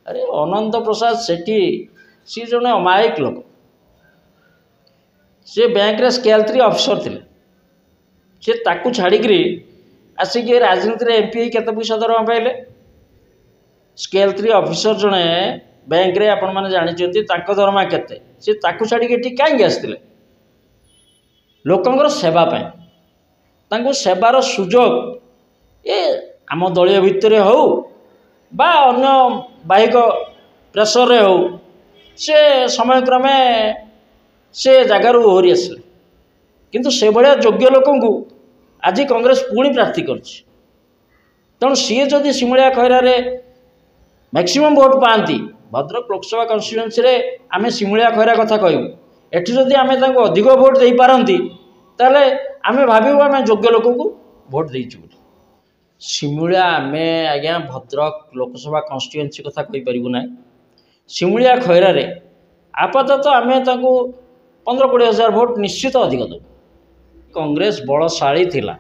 अरे अनंत प्रसाद सेठी सी जड़े अमायिक लोक सी बैंक रे स्केल 3 ऑफिसर थे सी ताकू छाड़ी आसिक राजनीति एमपी केते पैसा दरमा पाइले स्केल 3 ऑफिसर जड़े बैंक रे आपण माने जानिचंती ताको दरमा केते सी ताकू छाड़ी एठी काहे आस्थिले लोकंगर सेवा पाए तांको सेवार सुजोग ए आम दलीय भितर हो बा अन्य बाहिक प्रेसर हो से समय क्रमे से जगार ओहरी आसिले किंतु से भाया योग्य लोक आज कांग्रेस पुणी प्रार्थी करछि तेणु सी जदि सिमुलिया खैरारे मैक्सिमम भोट पाती भद्रक लोकसभा कन्स्टिट्यूएंसी रे आमे सिमुलिया खैरा कथा कहू एठी जदि आमे तांको अधिक भोट दे पारंती ताले आमे भाबिबो आमे योग्य लोक को भोट देइछु सिमुलिया आमे आज्ञा भद्रक लोकसभा कन्स्टिट्यूएंसी कथा कहि परिबु ना सिमुलिया खैरारे आपाततः आमे तांको 15-20 हजार भोट निश्चित अधिक दो कांग्रेस बलशाली थिला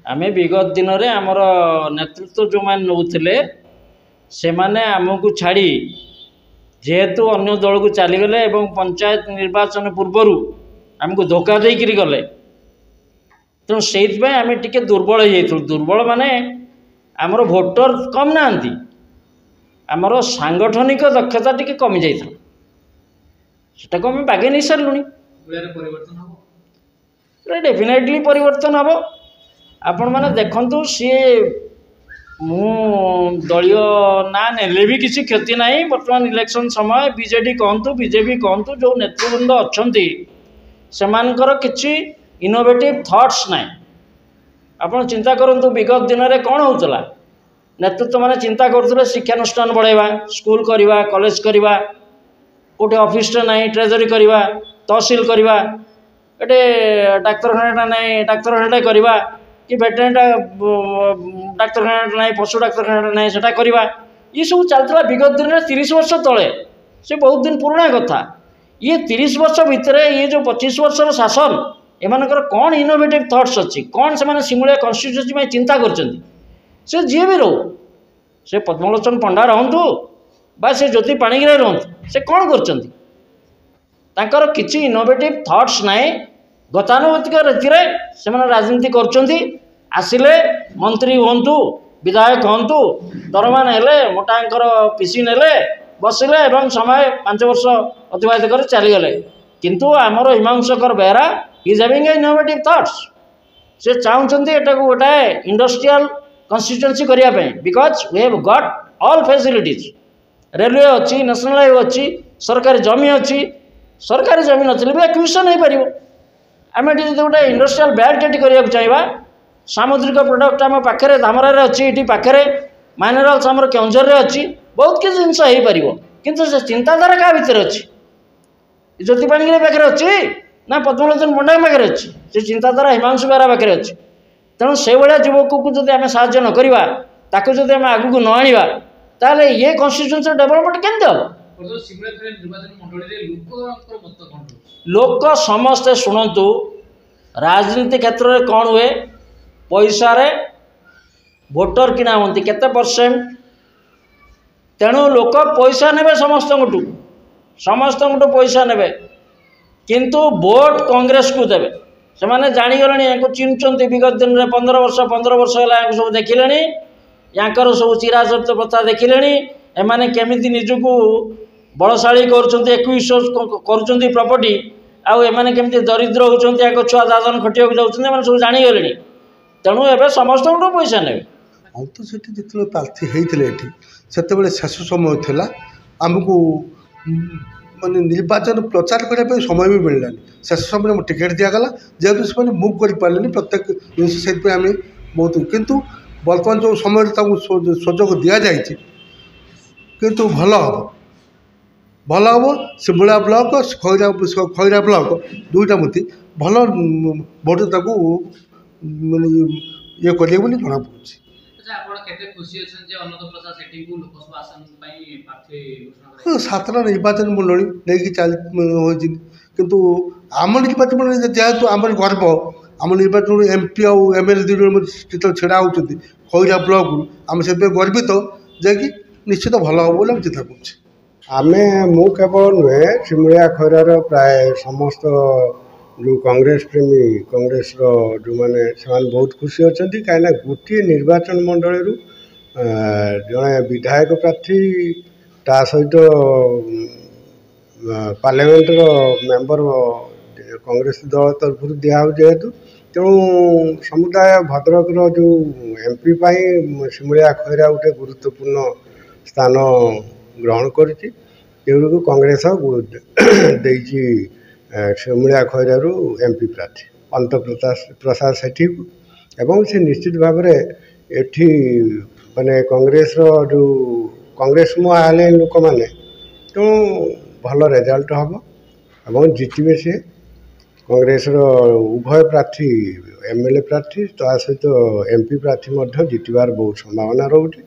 आमे विगत दिन रे हमर नेतृत्व जो मान नउथिले से माने आमको छाड़ी जेहेतु अन्य दल को चलीगले एवं पंचायत निर्वाचन पूर्वर आमको धोखा देकर गले तेणु से आम टे दुर्बल हो दुर्बल माने आमर भोटर कम ना आमर सांगठनिक दक्षता टी कमी जाता को आम बागे नहीं सारू डेफिनेटली परिवर्तन हम आपण मैंने देखु सी मु दलीय ना नेले भी किसी क्षति ना बर्तमान इलेक्शन समय बीजेडी कहतु बीजेपी कहतु जो नेतृवृंद अच्छा किसी इनोवेटिव थॉट्स ना आपण चिंता करंतु विगत दिन में कौन होता नेतृत्व माने चिंता करते शिक्षानुष्ठान बढ़ावा स्कूल करवा कॉलेज करवा कोटे ऑफिस ना ट्रेजरी करवा तहसिल करवा एटे डाक्तरखाना ना डाक्तरखाना करवा कि वेटरनरी डाक्तरखाना ना पशु डाक्तरखाना ना सेटा करवा ये सब चलता विगत दिन में 30 वर्ष तले से बहुत दिन पुराना कथा ये 30 वर्ष भितर ये जो 25 वर्षर शासन एमानकर कौन इनोवेटिव थॉट्स अच्छी कौन से सिमुलिया कन्स्टिट्यूएंसी चिंता करछंती से जी भी रो से पद्मलोचन पंडा रहतु बा से ज्योति पाणिग्राही रहतु से कौन करछंती तांकर किछि इनोवेटिव थॉट्स नाए गतानुगतिक रीति से राजनीति करछंती आसिले मंत्री हूँ विधायक हूँ दरमा ने मोटांकर पीसी ने बसिले एवं समय 5 वर्ष अतिबाहित कर चलीगले किंतु आमर हिमांशकर Behera is having innovative thoughts से चाहते एटा को गोटे इंडस्ट्रियल कन्स्टिट्यूएंसी करने because we have got all facilities railway अच्छी नेशनल हाईवे अच्छी सरकारी जमी अच्छी सरकारी जमी नथिले भी एक्विजिशन हो पार आम गोटे इंडस्ट्रियल बेल्ट ये करने चाहिए सामुद्रिक प्रोडक्ट आम पाखे धामरारे अच्छी ये पाखे माइनराल्स आम केउंझर अच्छी बहुत किसी जिनस हो पार किंतु से चिंताधारा क्या भितर अच्छी ज्योति पाणिग्राही पाखे अच्छी ना पद्मलोचन पंडा पाखे अच्छी से चिंताधारा हिमांशु बेहरा पाखे अच्छी तेणु से भाया युवक को जब आम साहय न करवा ताकू जब आम आगू न आने ताले ये कन्स्टिट्यूएंसी डेवलपमेंट केमती हम लोक समस्ते शुणु राजनीति क्षेत्र में कौन हुए पैसा रे भोटर किना होती केते परसेंट तेणु लोक पैसा ने समस्त पैसा ने किंतु वोट कांग्रेस को देवे से मैंने जागले या चिन्हते विगत दिन में 15 वर्ष है सब देखिले याकर सब चिराचरित प्रथा देखिले एमाने केमिति निजको बलशाली कर प्रॉपर्टी आउ एमाने केमिति दरिद्र होचंती या छुआ दादन खटिया जाउछंती एमाने सब जानिगले तेणु एबे समस्त पैसा ने हम तो सेठी जितले प्रार्थी हेइथिले एठी सेतेबेले शेष समय थिला हमकु माने निर्वाचन प्रचार करने समय भी मिललानी शेष समय टिकेट दिगला जेहेतु से मुव कर पारे प्रत्येक जिन से आम बहुत किंतु बर्तमान जो समय सुजोग दि जाए किंतु भल हम सिमुला ब्लॉक खैरा ब्लॉक दुईटा मती भल भोट माने ये करेंगे बोली जना पड़ुछि। सातटा निर्वाचन मंडली नहीं चल किंतु आम निर्वाचन मंडली जेहेतु आम गर्व आम निर्वाचन एमपी आउ एमएलए जो छेड़ा होती खैरा ब्लॉक आम से गर्वित जे कि ନିଶ୍ଚିତ ଭଲ ହେବ ବୋଲି ଆମେ ଚିନ୍ତା କରୁଛେ। ମୁଁ କେବଳ ନୁହେଁ, ଶିମୁଳିଆ ଖଇରାର ପ୍ରାୟ ସମସ୍ତ ଯେଉଁ କଂଗ୍ରେସ ପ୍ରେମୀ, କଂଗ୍ରେସର ଯେଉଁମାନେ ସେମାନେ ବହୁତ ଖୁସି ଅଛନ୍ତି, କାହିଁକିନା ଗୋଟିଏ ନିର୍ବାଚନ ମଣ୍ଡଳୀରୁ ଜଣେ ବିଧାୟକ ପ୍ରାର୍ଥୀ ତା ସହିତ ପାର୍ଲାମେଣ୍ଟର ମେମ୍ବର କଂଗ୍ରେସ ଦଳ ତରଫରୁ ଦିଆହେଉଛି ଯେହେତୁ, ତେଣୁ ସମୁଦାୟ ଭଦ୍ରକର ଯେଉଁ MP ପାଇଁ ଶିମୁଳିଆ ଖଇରା ଗୋଟେ ଗୁରୁତ୍ୱପୂର୍ଣ୍ଣ ସ୍ଥାନ ଗ୍ରହଣ କରିଛି। ତେଣୁ କଂଗ୍ରେସ ଦେଇଛି ଶିମୁଳିଆ ଖଇରାରୁ MP ପ୍ରାର୍ଥୀ ଅନନ୍ତ ପ୍ରସାଦ ସେଠୀକୁ, ଏବଂ ସେ ନିଶ୍ଚିତ ଭାବରେ ଏଠି ମାନେ କଂଗ୍ରେସର ଯେଉଁ କଂଗ୍ରେସମୁହା ହେଲେ ଲୋକମାନେ, ତେଣୁ ଭଲ ରେଜଲ୍ଟ ହେବ ଏବଂ ଜିତିବେ ସିଏ। କଂଗ୍ରେସର ଉଭୟ ପ୍ରାର୍ଥୀ MLA ପ୍ରାର୍ଥୀ ତା ସହିତ MP ପ୍ରାର୍ଥୀ ମଧ୍ୟ ଜିତିବାର ବହୁତ ସମ୍ଭାବନା ରହୁଛି।